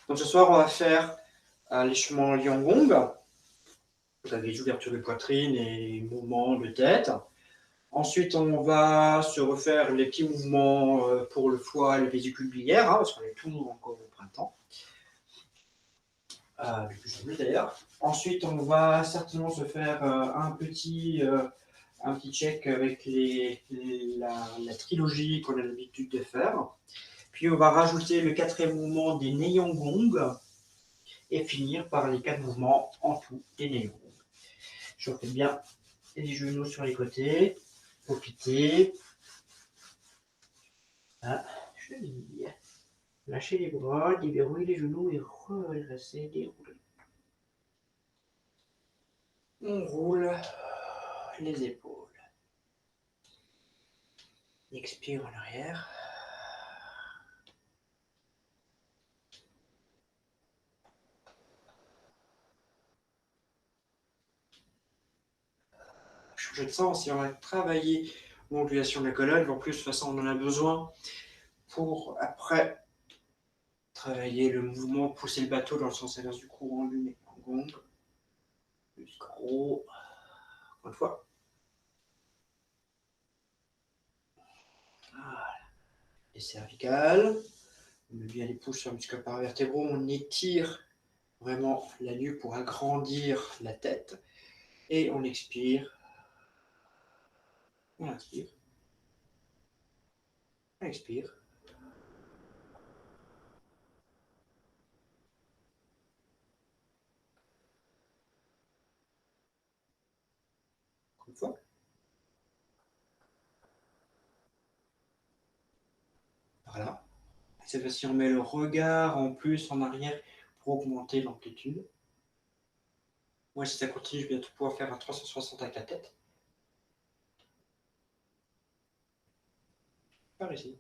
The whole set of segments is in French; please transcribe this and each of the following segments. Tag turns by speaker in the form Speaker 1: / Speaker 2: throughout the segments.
Speaker 1: Donc ce soir, on va faire l'échauffement Liang Gong, avec les ouvertures de poitrine et mouvements de tête. Ensuite, on va se refaire les petits mouvements pour le foie et les vésicules biliaires, parce qu'on est toujours encore au printemps. Depuis janvier d'ailleurs. Ensuite, on va certainement se faire un petit check avec la trilogie qu'on a l'habitude de faire. Puis on va rajouter le quatrième mouvement des Neiyang Gong et finir par les 4 mouvements en tout des Neiyang Gong. Je refais bien les genoux sur les côtés, profitez. Ah, cheville. Lâchez les bras, déverrouillez les genoux et redressez, déroulez. On roule les épaules. Expire en arrière. Changer de sens, si on va travailler l'ondulation de la colonne, en plus, de toute façon, on en a besoin pour après travailler le mouvement, pousser le bateau dans le sens inverse du courant du gong. Plus gros. Encore une fois. Voilà. Les cervicales. On met bien les pouces sur le muscle paravertébraux. On étire vraiment la nuque pour agrandir la tête. Et on expire. On inspire. On expire. Encore une fois. Voilà. Cette fois-ci, on met le regard en plus en arrière pour augmenter l'amplitude. Moi, si ça continue, je vais bientôt pouvoir faire un 360 avec la tête. Par ici.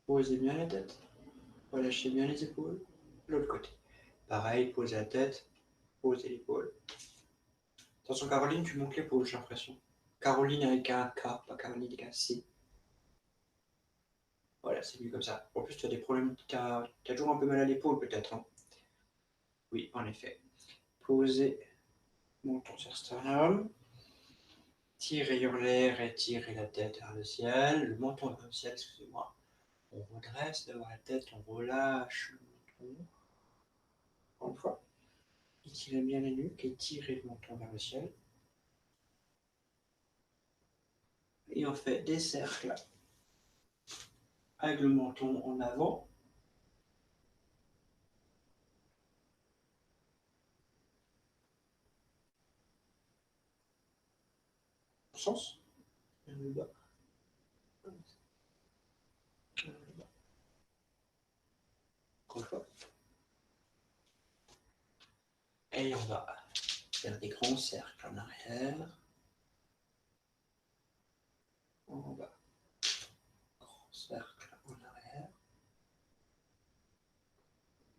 Speaker 1: Posez bien la tête. Relâchez bien les épaules. L'autre côté. Pareil, posez la tête. Posez l'épaule. Attention, Caroline, tu montes l'épaule, j'ai l'impression. Caroline avec un K, pas Caroline avec un C. Voilà, c'est mieux comme ça. En plus, tu as des problèmes, tu as toujours un peu mal à l'épaule peut-être. Hein. Oui, en effet. Posez menton sur sternum. Tirez en l'air et tirez la tête vers le ciel. Le menton vers le ciel, excusez-moi. On redresse devant la tête, on relâche le menton. Encore une fois. Étirez bien la nuque et tirez le menton vers le ciel. Et on fait des cercles avec le menton en avant. Sens. Vers le bas. Encore une fois. Et on va faire des grands cercles en arrière. En bas. Grand cercle en arrière.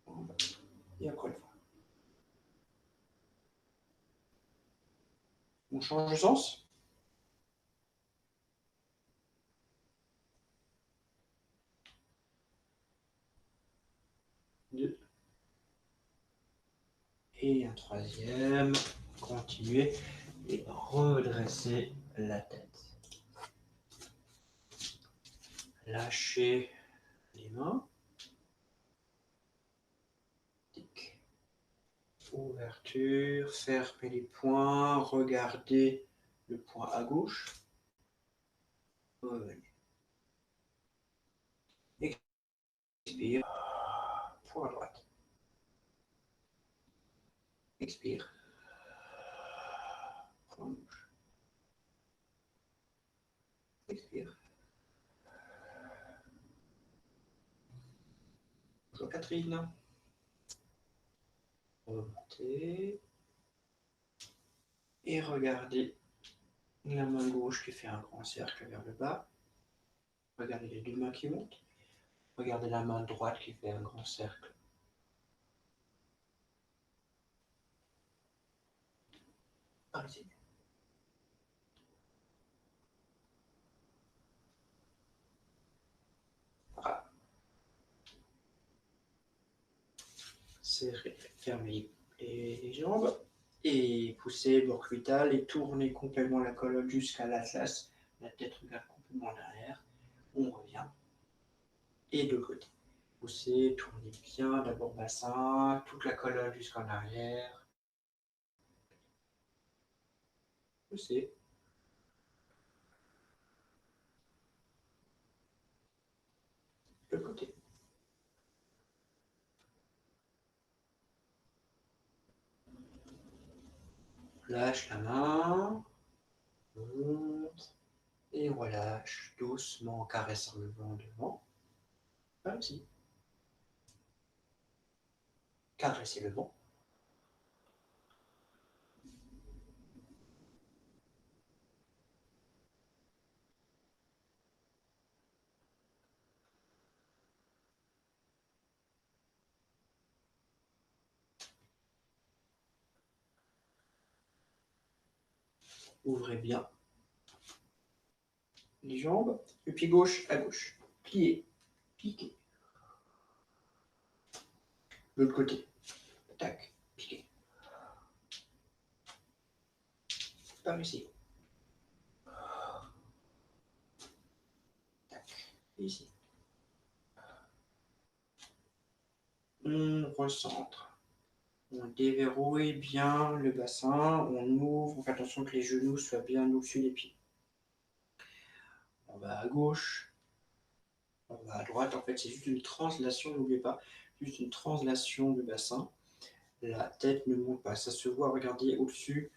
Speaker 1: En bas. Et encore une fois. On change de sens. Deux. Et un troisième. Continuez et redressez la tête. Lâchez les mains. Tic. Ouverture, fermez les poings, regardez le point à gauche. Revenez. Expire. Point à droite. Expire. Point à gauche. Expire. Bonjour Catherine. Remontez. Et regardez la main gauche qui fait un grand cercle vers le bas. Regardez les deux mains qui montent. Regardez la main droite qui fait un grand cercle. Par ici. Voilà. serrez, fermez les jambes et poussez l'orbital et tournez complètement la colonne jusqu'à l'atlas. La tête regarde complètement en arrière. On revient. Et de l'autre côté. Poussez, tournez bien, d'abord bassin, toute la colonne jusqu'en arrière. Poussez. De l'autre côté. Lâche la main. Monte. Et relâche doucement en caressant le vent devant. Par ici. Caressez le vent. Ouvrez bien les jambes. Le pied gauche à gauche. Pliez. Piquez. L'autre côté. Tac. Piquez. Par ici. Tac. Ici. On recentre. On déverrouille bien le bassin. On ouvre. On fait attention que les genoux soient bien au-dessus des pieds. On va à gauche. On va à droite. En fait, c'est juste une translation, n'oubliez pas. Juste une translation du bassin. La tête ne monte pas. Ça se voit, regardez au-dessus.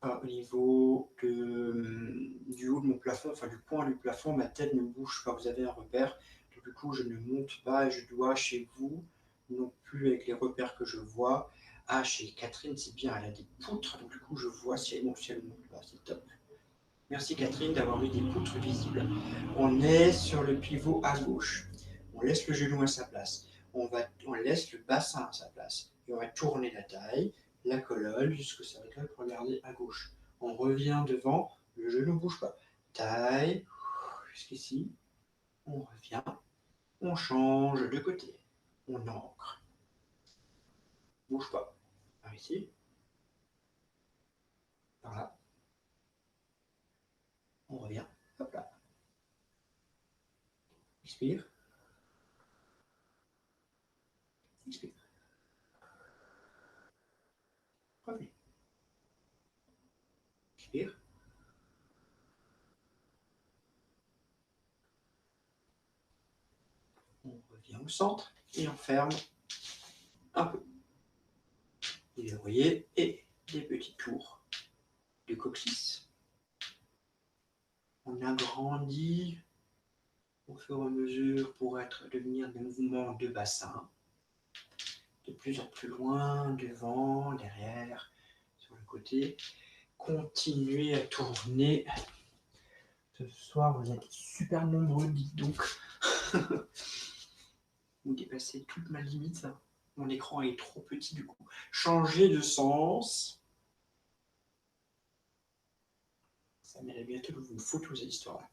Speaker 1: Au niveau du haut de mon plafond, enfin du point du plafond, ma tête ne bouge pas. Vous avez un repère. Donc, du coup, je ne monte pas et je dois chez vous, non plus avec les repères que je vois. Ah, chez Catherine, c'est bien, elle a des poutres. Donc, du coup, je vois si elle monte, si elle ne monte pas. C'est top. Merci Catherine d'avoir eu des poutres visibles. On est sur le pivot à gauche. On laisse le genou à sa place. On laisse le bassin à sa place. Et on va tourner la taille, la colonne, jusque ça va être regarder à gauche. On revient devant, le genou ne bouge pas. Taille, jusqu'ici. On revient, on change de côté. On ancre. Bouge pas. Par ici. Par là. On revient. Hop là. Expire. Expire. Revenez. Expire. On revient au centre et on ferme un peu. Déverrouiller et des petits tours de coccyx. On agrandit au fur et à mesure pour devenir des mouvements de bassin. De plus en plus loin, devant, derrière, sur le côté. Continuez à tourner. Ce soir, vous êtes super nombreux, dites donc. Vous dépassez toute ma limite. Mon écran est trop petit du coup. Changez de sens. Ça mérite bientôt de vous une photo, cette histoire-là.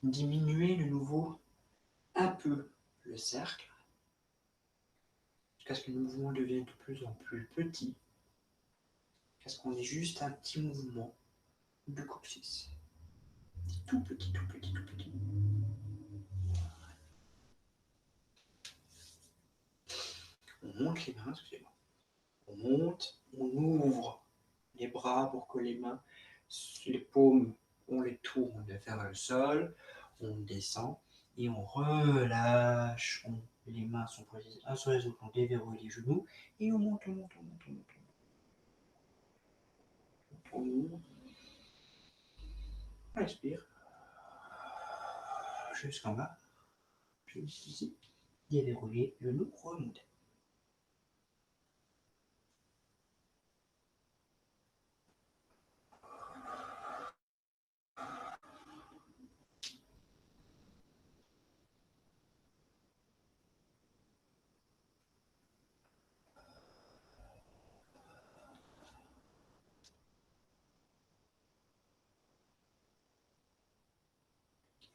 Speaker 1: Diminuez de nouveau un peu le cercle jusqu'à ce que le mouvement devienne de plus en plus petit, jusqu'à ce qu'on ait juste un petit mouvement de coccyx. Tout petit, tout petit, tout petit. On monte les mains, excusez-moi. On monte, on ouvre les bras pour que les mains, les paumes, on les tourne vers le sol, on descend et on relâche. Les mains sont posées un sur les autres, on déverrouille les genoux et on monte, on monte, on monte, on monte. On ouvre. On expire. Jusqu'en bas. Juste ici. Déverrouiller, genou, remonter.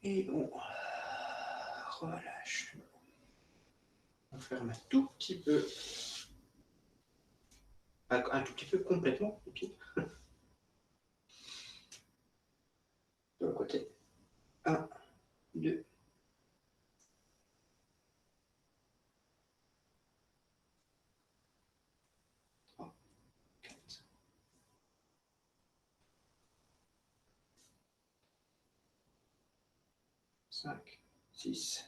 Speaker 1: Et on relâche. On ferme un tout petit peu. Un tout petit peu complètement les pieds. De l'autre côté. 1, 2. 3, 4. 5, 6.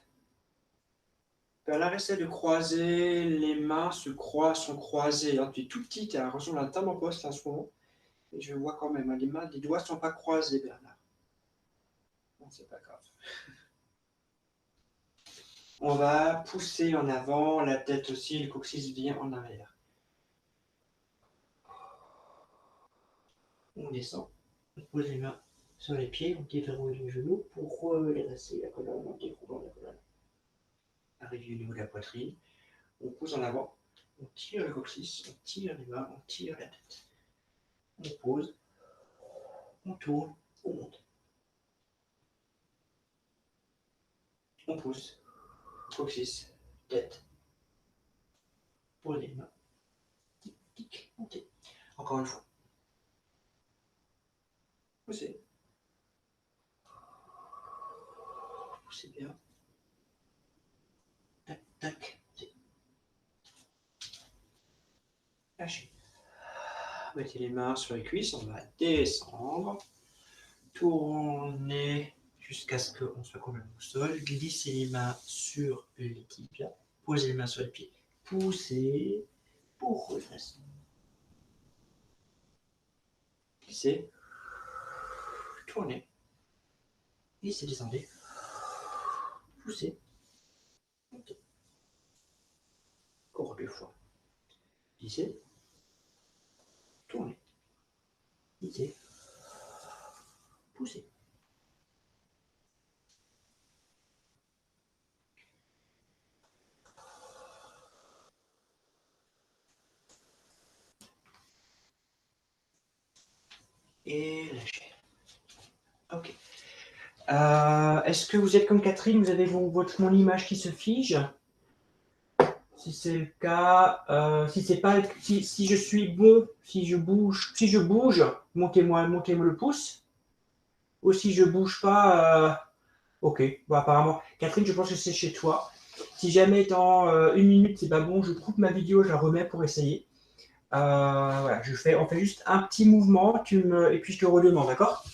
Speaker 1: Là, essaie de croiser, les mains sont croisées. Hein. Tu es tout petit, tu as l'impression d'un table en poste en ce moment. Et je vois quand même, hein, les doigts ne sont pas croisés, Bernard. Bon, c'est pas grave. On va pousser en avant, la tête aussi, le coccyx vient en arrière. On descend, on pose les mains sur les pieds, on déverrouille les genoux pour redresser la colonne, on déroule la colonne. Arrive au niveau de la poitrine, on pousse en avant, on tire le coccyx, on tire les mains, on tire la tête. On pose, on tourne, on monte. On pousse, coccyx, tête, pose les mains, tic, tic, montez. Encore une fois. Poussez. Poussez bien. Tac, tac. Lâchez. Mettez les mains sur les cuisses, on va descendre. Tournez jusqu'à ce qu'on soit complètement au sol. Glissez les mains sur les tibias. Posez les mains sur les pieds. Poussez pour redresser. Glissez. Tournez. Glissez, descendez. Poussez. Montez. Encore 2 fois. Glissez. Tournez. Glissez. Poussez. Et lâchez. Ok. Est-ce que vous êtes comme Catherine, vous avez mon image qui se fige? Si c'est le cas, si c'est pas, si je suis bon, si je bouge, montez-moi le pouce. Ou si je bouge pas, ok. Bon, apparemment, Catherine, je pense que c'est chez toi. Si jamais dans 1 minute c'est pas bon, je coupe ma vidéo, je la remets pour essayer. Voilà, on fait juste un petit mouvement, et puis je te redemande, d'accord?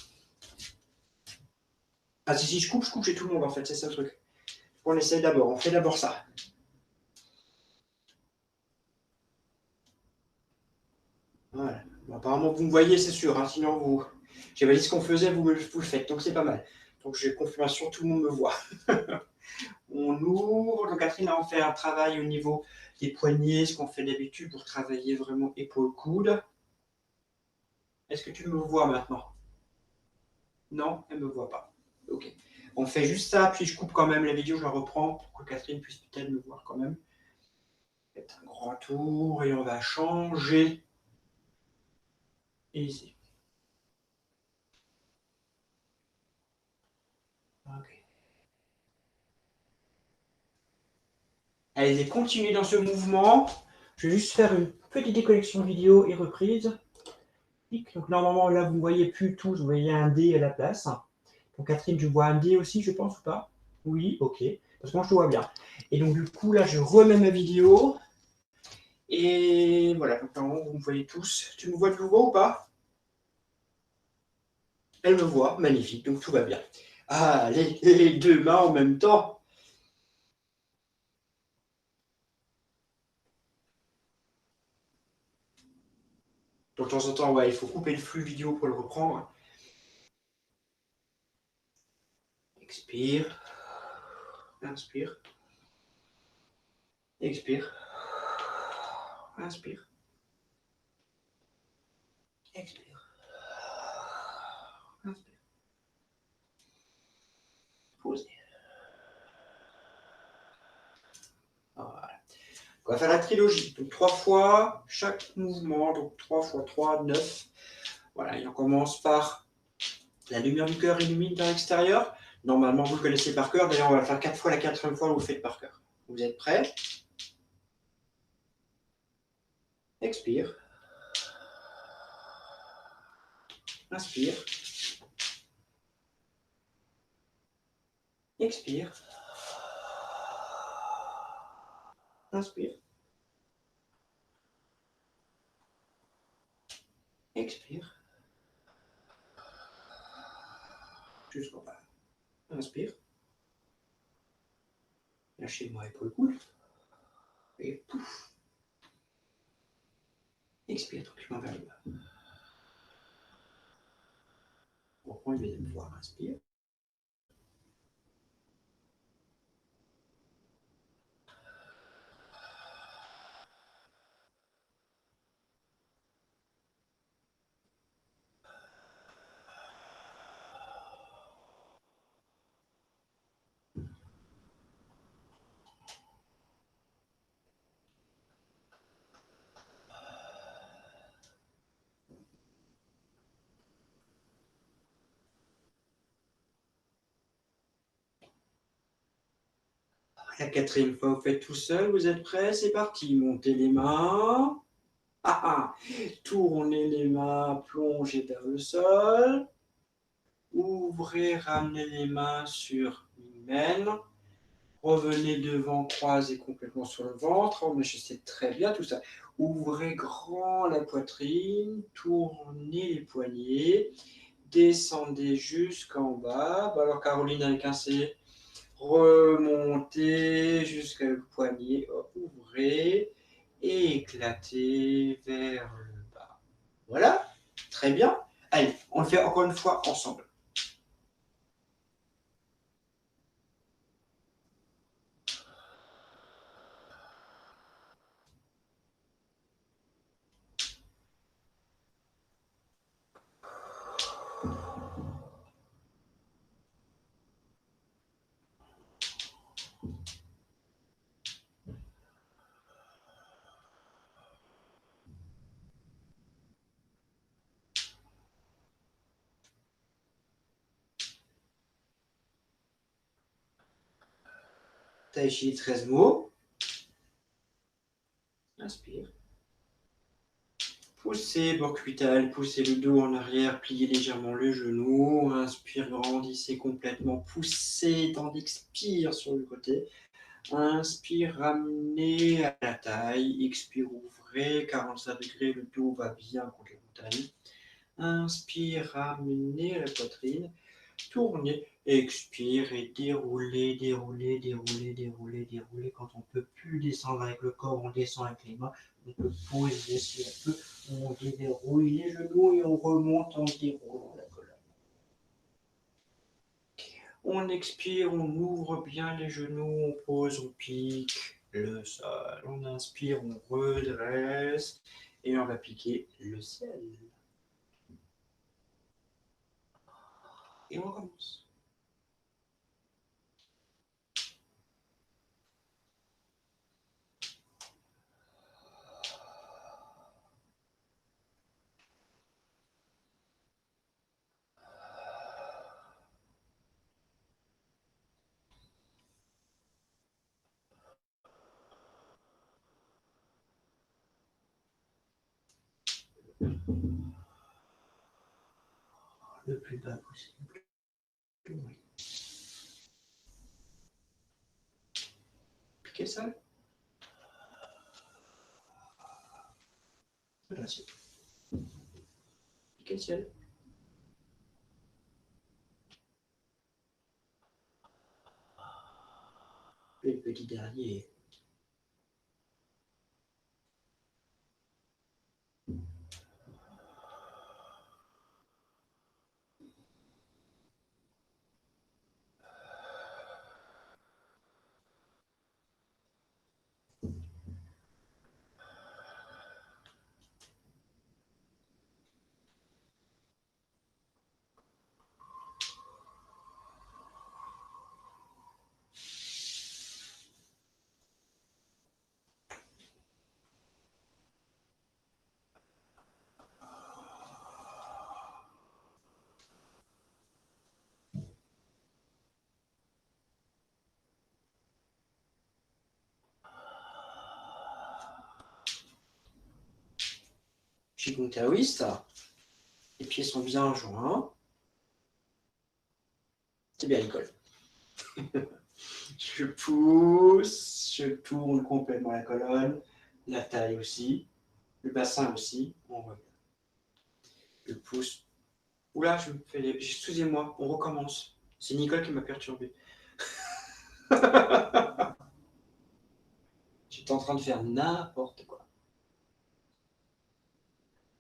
Speaker 1: Ah si je coupe chez tout le monde en fait, c'est ça le truc. On essaye d'abord, on fait d'abord ça. Voilà. Bon, apparemment, vous me voyez, c'est sûr. Hein, sinon, j'avais dit ce qu'on faisait, vous le faites. Donc, c'est pas mal. Donc, j'ai confirmation, tout le monde me voit. On ouvre. Donc, Catherine, là, on fait un travail au niveau des poignets, ce qu'on fait d'habitude pour travailler vraiment épaule-coude. Est-ce que tu me vois maintenant? Non, elle ne me voit pas. Ok. On fait juste ça, puis je coupe quand même la vidéo, je la reprends pour que Catherine puisse peut-être me voir quand même. Faites un grand tour et on va changer. Et ici. Ok. Allez, continuez dans ce mouvement. Je vais juste faire une petite déconnexion vidéo et reprise. Donc normalement, là, vous ne voyez plus tous, vous voyez un D à la place. Donc Catherine, tu vois un D aussi, je pense, ou pas? Oui, ok. Parce que moi, je te vois bien. Et donc, du coup, là, je remets ma vidéo. Et voilà, donc normalement, vous me voyez tous. Tu me vois de nouveau ou pas? Elle me voit, magnifique, donc tout va bien. Ah, les 2 mains en même temps. Donc, de temps en temps, ouais, il faut couper le flux vidéo pour le reprendre. Expire. Inspire. Expire. Inspire. Expire. Inspire. Posez. Voilà. On va faire la trilogie. Donc 3 fois chaque mouvement. Donc 3 x 3, 9. Voilà, et on commence par la lumière du cœur illumine vers l'extérieur. Normalement, vous le connaissez par cœur. D'ailleurs, on va le faire 4 fois. La 4e fois, vous le faites par cœur. Vous êtes prêts? Expire. Inspire. Expire. Inspire. Expire. Jusqu'en bas. Inspire. Lâchez-moi épaule coude. Et pouf. Expire tranquillement vers le bas. On reprend une deuxième fois. Inspire. La 4e fois, vous faites tout seul. Vous êtes prêts? C'est parti. Montez les mains. Ah, ah. Tournez les mains, plongez vers le sol. Ouvrez, ramenez les mains sur l'hymen. Revenez devant, croisez complètement sur le ventre. Enrichissez très bien tout ça. Ouvrez grand la poitrine, tournez les poignets, descendez jusqu'en bas. Alors Caroline avec un C, remontez jusqu'à le poignet, ouvrez et éclatez vers le bas. Voilà, très bien. Allez, on le fait encore une fois ensemble. Tai Chi 13 mots. Inspire. Poussez Borcuital, poussez le dos en arrière, pliez légèrement le genou. Inspire, grandissez complètement, poussez, tandis expire sur le côté. Inspire, ramenez à la taille. Expire, ouvrez, 45 degrés, le dos va bien contre la montagne. Inspire, ramenez à la poitrine. Tournez, expire et déroulez, déroulez, déroulez, déroulez, déroulez. Quand on ne peut plus descendre avec le corps, on descend avec les mains. On peut poser si on peut. On déverrouille les genoux et on remonte en déroulant la colonne. On expire, on ouvre bien les genoux, on pose, on pique le sol. On inspire, on redresse et on va piquer le ciel. Et on recommence. Le plus bas possible. Oui. Piquez ça. Merci. Piquez le ciel. Et le petit dernier. Qigong taoïste. Les pieds sont bien joints. C'est bien, Nicole. Je pousse, je tourne complètement la colonne, la taille aussi, le bassin aussi. On voit bien. Je pousse. Oula, je me fais les... Excusez-moi, on recommence. C'est Nicole qui m'a perturbé. J'étais en train de faire n'importe quoi.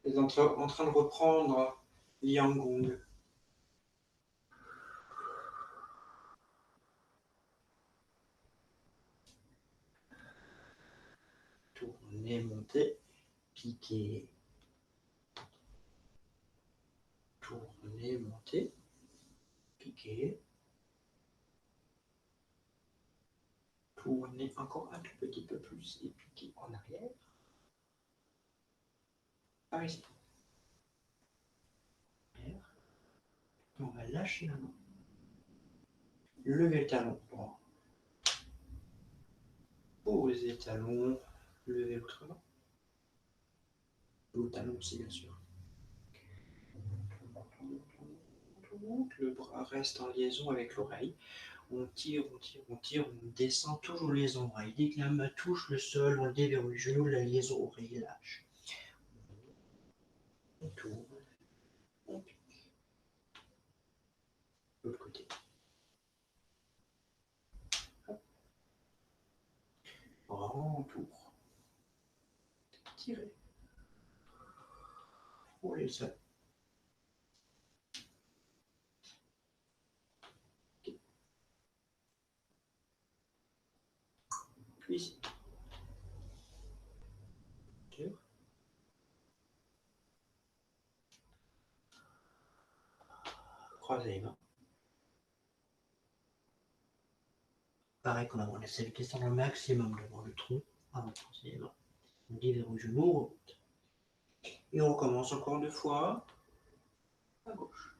Speaker 1: J'étais en train de reprendre Liangong. Tourner, monter, piquer. Tourner, monter, piquer. Tourner encore un tout petit peu plus et piquer en arrière. Par ici. On va lâcher la main. Lever le talon droit. Poser le talon. Lever l'autre main. Le talon aussi, bien sûr. Le bras reste en liaison avec l'oreille. On tire, on tire, on tire, on descend toujours les oreilles. Dès que la main touche le sol, on déverrouille le genou, la liaison oreille lâche. On tourne, on pique. L'autre côté. Grand tour. Tirer. Rouler le sol. Puis ici. Tire. Croisez les mains. Pareil comme avant, on essaie de descendre le maximum devant le tronc avant de croiser les mains. On déverrouille le genou, on remonte. Et on recommence encore 2 fois. À gauche.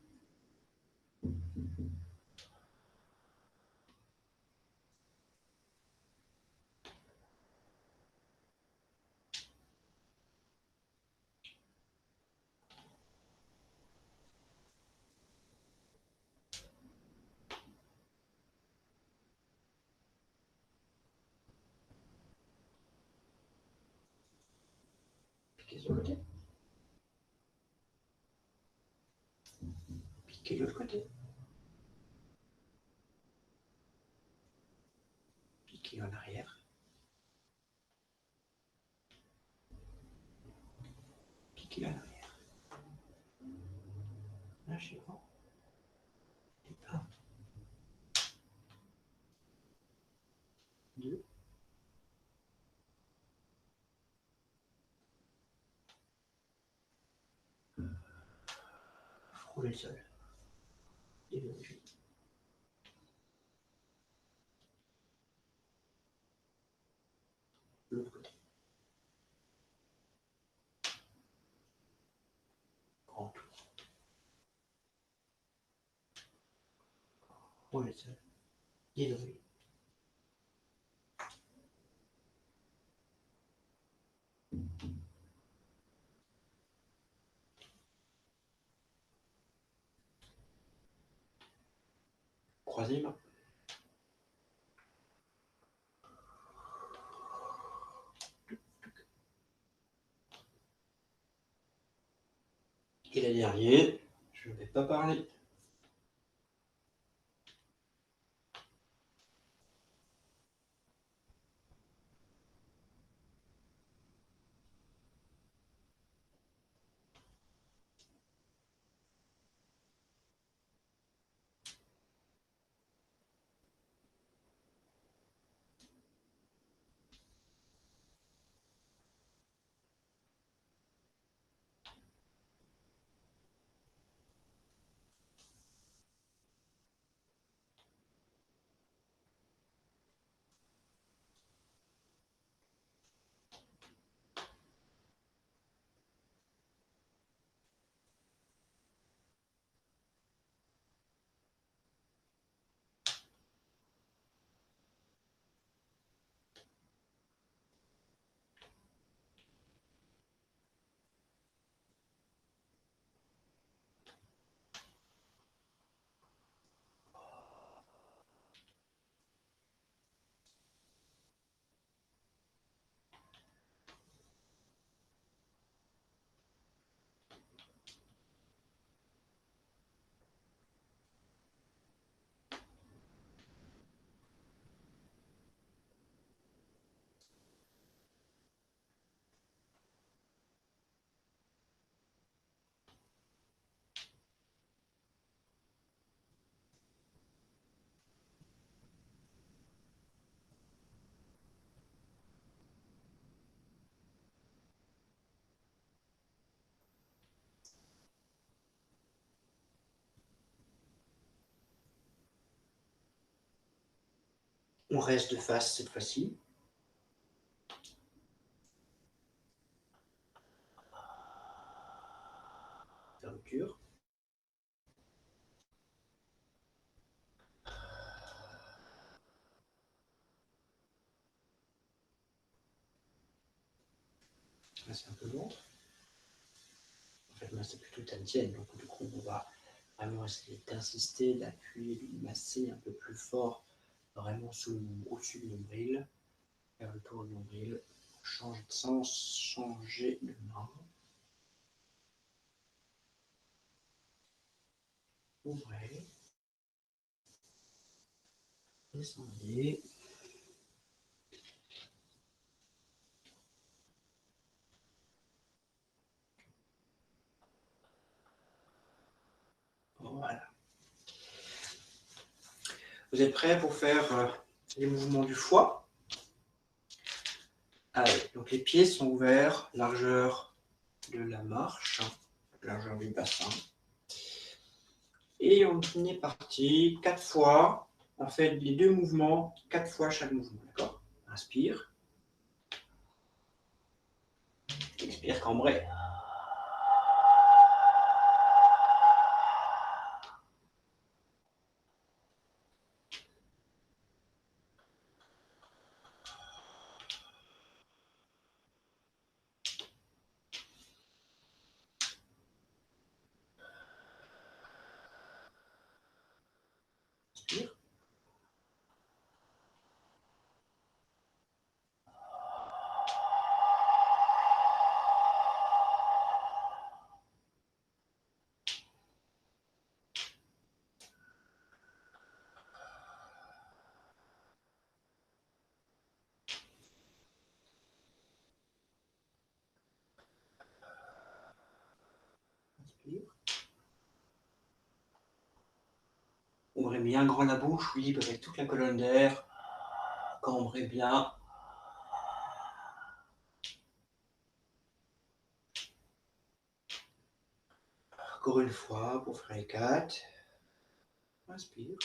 Speaker 1: Piquez sur le côté. Piquez de l'autre côté. Piquez en arrière. Piquez en arrière. Lâchez avant. Et 1, 2. Frôlez le sol. Déverrouillez. L'autre côté. Grand tour. Frôlez le sol. Déverrouillez. Croisez les mains. Et la dernière, je ne vais pas parler. On reste de face cette fois-ci. Fermeture. Là, c'est un peu long. En fait, là, c'est plutôt tantienne. Donc, du coup, on va vraiment essayer d'insister, d'appuyer, de masser un peu plus fort, vraiment au-dessus du nombril, vers le tour du nombril. Changer de sens, changer de main. Ouvrez. Descendez. Voilà. Vous êtes prêts pour faire les mouvements du foie? Allez, donc les pieds sont ouverts, largeur de la marche, largeur du bassin. Et on est parti 4 fois. On fait les deux mouvements, 4 fois chaque mouvement, d'accord? Inspire. Expire, cambré. Inspire. Inspire. Ouvrez bien grand la bouche, libre avec toute la colonne d'air. Cambrez bien. Encore une fois pour faire les 4. Inspire.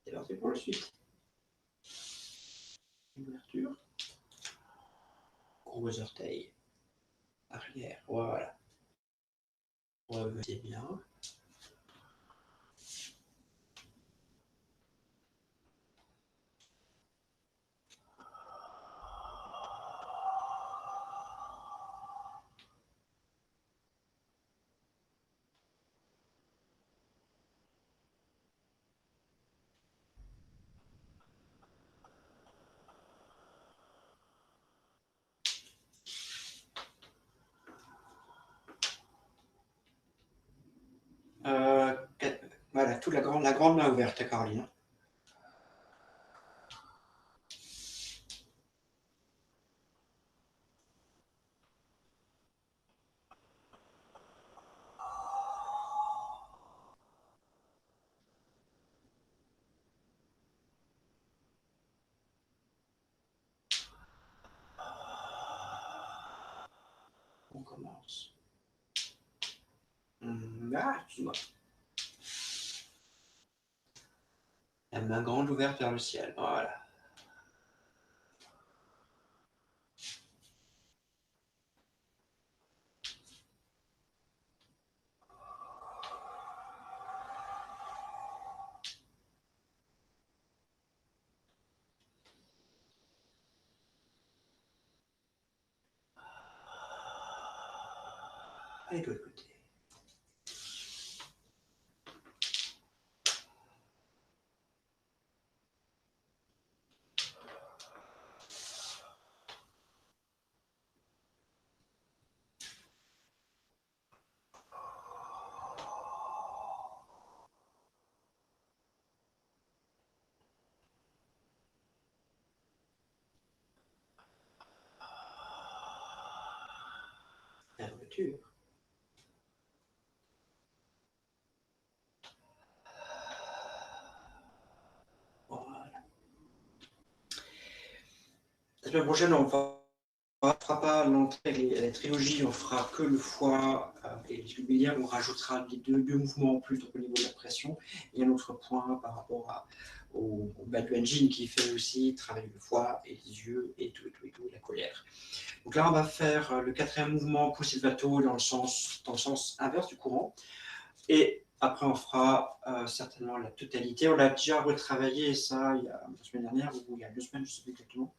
Speaker 1: C'est parti pour la suite. Ouverture. Gros orteil. Arrière. Voilà. Revenez bien. Euh, voilà, toute la grande main ouverte, Caroline. On commence. Excuse-moi. La main grande ouverte vers le ciel. Voilà. Allez, de l'autre côté. Fermeture. semaine prochaine, on ne fera pas l'entrée à la trilogie, on fera que le foie et les tubes biliaires. On rajoutera les deux mouvements en plus donc au niveau de la pression. Et un autre point par rapport au Badu Engine qui fait aussi travailler le foie et les yeux et tout, la colère. Donc là, on va faire le 4e mouvement Pulsato dans le sens inverse du courant. Et après, on fera certainement la totalité. On l'a déjà retravaillé ça il y a la semaine dernière ou il y a 2 semaines, je ne sais plus exactement.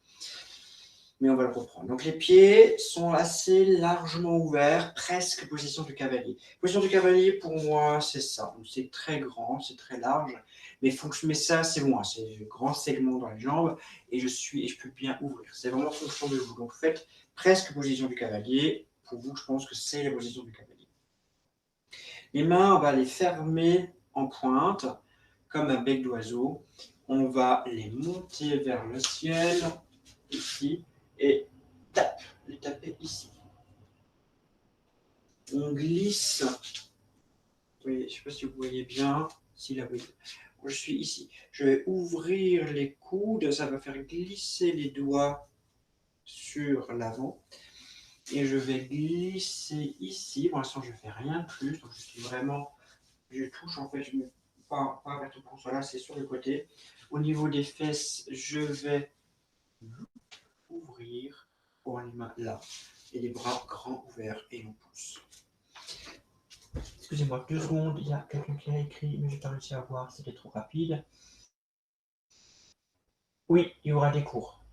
Speaker 1: Mais on va le reprendre. Donc les pieds sont assez largement ouverts, presque position du cavalier. Position du cavalier, pour moi, c'est ça. C'est très grand, c'est très large. Mais ça, c'est moi. C'est un grand segment dans les jambes et je peux bien ouvrir. C'est vraiment en fonction de vous. Donc faites presque position du cavalier. Pour vous, je pense que c'est la position du cavalier. Les mains, on va les fermer en pointe, comme un bec d'oiseau. On va les monter vers le ciel, ici, et les taper ici. On glisse. Oui, je ne sais pas si vous voyez bien. Si là, oui. Je suis ici. Je vais ouvrir les coudes. Ça va faire glisser les doigts sur l'avant. Et je vais glisser ici. Pour l'instant, je ne fais rien de plus. Donc, je suis vraiment... Je touche, en fait, je me... pas vers tout pour cela, c'est sur le côté. Au niveau des fesses, je vais ouvrir pour les mains là. Et les bras grands ouverts et on pousse. Excusez-moi, 2 secondes, il y a quelqu'un qui a écrit, mais je n'ai pas réussi à voir, c'était trop rapide. Oui, il y aura des cours.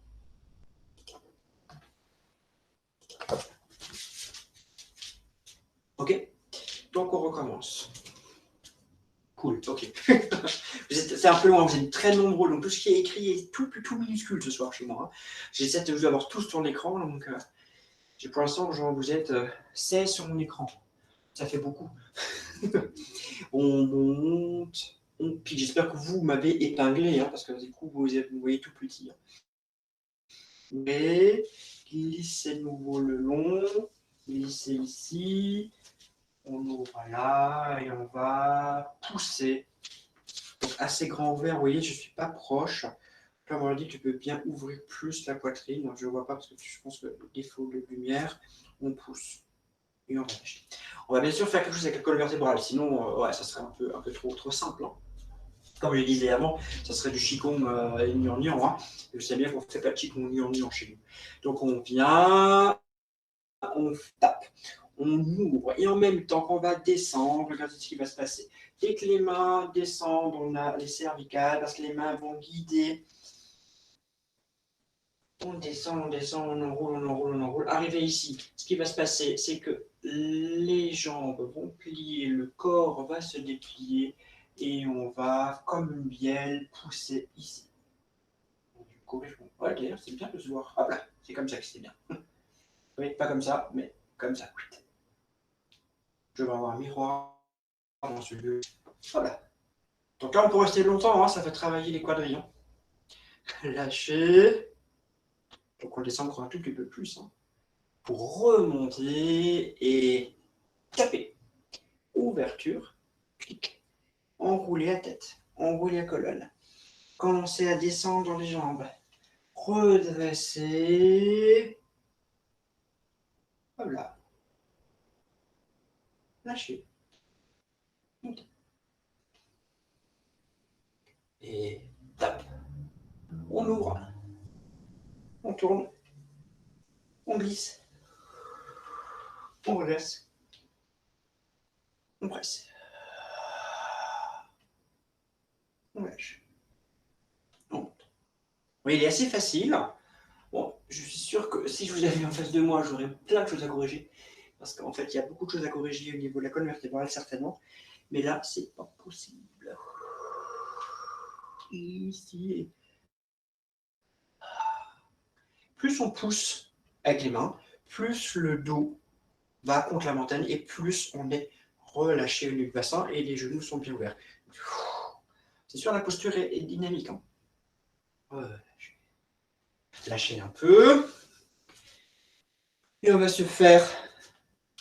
Speaker 1: Ok, donc on recommence. Cool, ok. C'est un peu loin, vous êtes très nombreux, donc tout ce qui est écrit est tout minuscule ce soir chez moi. J'essaie de vous avoir tous sur l'écran, donc pour l'instant, vous êtes 16 sur mon écran. Ça fait beaucoup. On monte, on pique. J'espère que vous m'avez épinglé, hein, parce que du coup, vous voyez tout petit. Hein. Mais glissez de nouveau le long, glissez ici, on ouvre là et on va pousser. Donc assez grand ouvert, vous voyez, je ne suis pas proche. Comme on l'a dit, tu peux bien ouvrir plus la poitrine. Donc, je ne vois pas parce que je pense que le défaut de lumière, on pousse. Et on va lâcher. On va bien sûr faire quelque chose avec la colonne vertébrale, sinon ouais, ça serait un peu trop simple. Hein. Comme je le disais avant, ça serait du Qigong et Nian. Hein. Je sais bien qu'on ne fait pas de Qigong Nian chez nous. Donc on vient, on tape, on ouvre et en même temps qu'on va descendre, regardez ce qui va se passer. Dès que les mains descendent, on a les cervicales parce que les mains vont guider. On descend, on enroule. Arrivé ici, ce qui va se passer, c'est que les jambes vont plier, le corps va se déplier et on va, comme une bielle, pousser ici. Ouais, d'ailleurs, c'est bien de se voir. Hop là, c'est comme ça que c'est bien. Oui, pas comme ça, mais comme ça. Je vais avoir un miroir dans ce lieu. Voilà. Donc là, on peut rester longtemps, hein, ça fait travailler les quadrillons. Lâcher. Donc on descend encore un tout petit peu plus. Hein. Pour remonter et taper. Ouverture, clic. Enrouler la tête, enrouler la colonne. Commencer à descendre les jambes. Redresser. Voilà. Lâcher. Monter. Et tape. On ouvre. On tourne. On glisse. On redresse. On presse. On lâche. On monte. Oui, il est assez facile. Bon, je suis sûr que si je vous avais en face de moi, j'aurais plein de choses à corriger. Parce qu'en fait, il y a beaucoup de choses à corriger au niveau de la colonne vertébrale, certainement. Mais là, c'est pas possible. Ici. Plus on pousse avec les mains, plus le dos va contre la montagne et plus on est relâché au niveau du bassin et les genoux sont bien ouverts. C'est sûr, la posture est dynamique. Hein. Lâchez un peu. Et on va se faire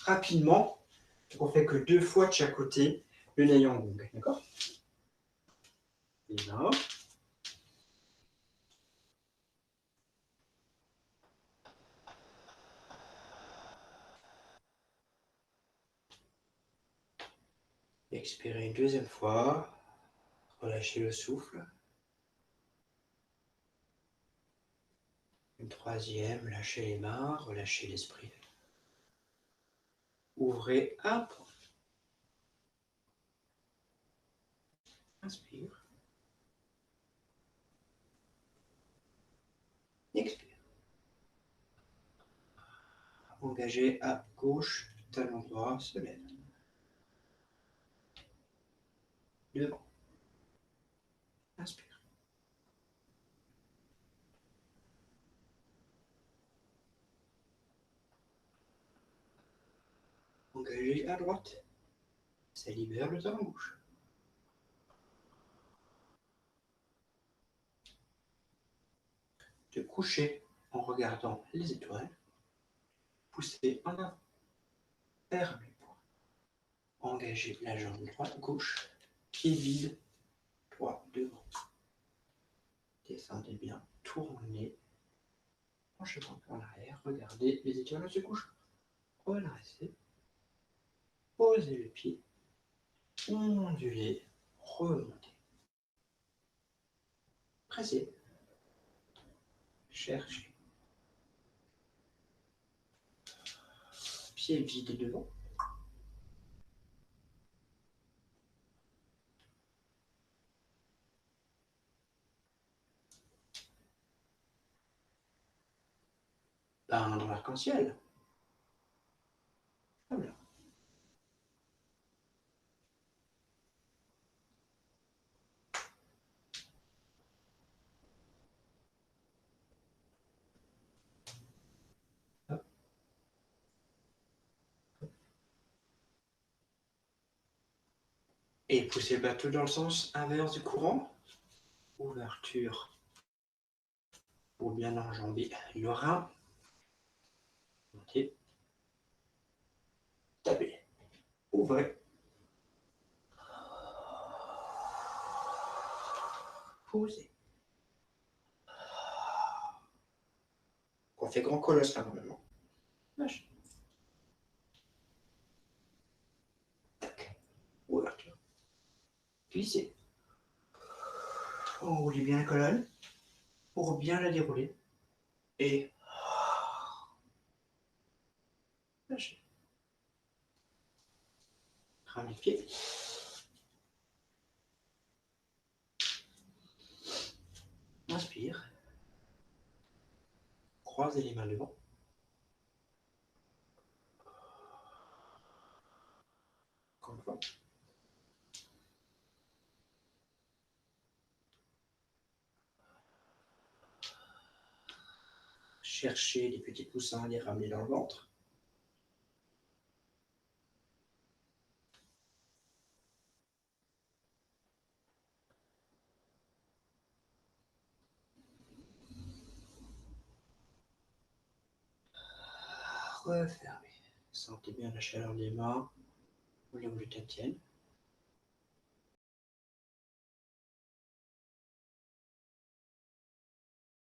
Speaker 1: rapidement. Donc on fait que 2 fois de chaque côté le Nayang. D'accord. Et là. Expirez une deuxième fois. Relâchez le souffle. Une troisième, lâchez les mains, relâchez l'esprit. Ouvrez un point. Inspire. Expire. Engagez à gauche, talon droit se lève. Devant. Inspire. Engagez à droite. Ça libère le talon gauche. De coucher en regardant les étoiles. Poussez en avant. Vers les points. Engagez la jambe droite, gauche. Pied vide, droit devant. Descendez bien, tournez. Penchez-vous en arrière. Regardez, les étoiles se couchent. Redressez. Posez le pied. Ondulez. Remontez. Pressez. Cherchez. Pied vide devant. Peindre l'arc-en-ciel. Voilà. Et poussez le bateau dans le sens inverse du courant. Ouverture pour bien enjamber le rein. Montez. Tapez. Ouvrez. Posez. On fait grand colosse là normalement. Lâchez. Tac. Ouverture. Glissez. Enroulez bien la colonne pour bien la dérouler. Et lâchez. Ramenez le pied. Inspire. Croisez les mains devant. Encore une fois. Cherchez les petits poussins, les ramener dans le ventre. Refermez. Sentez bien la chaleur des mains. Voulez-vous le tienne.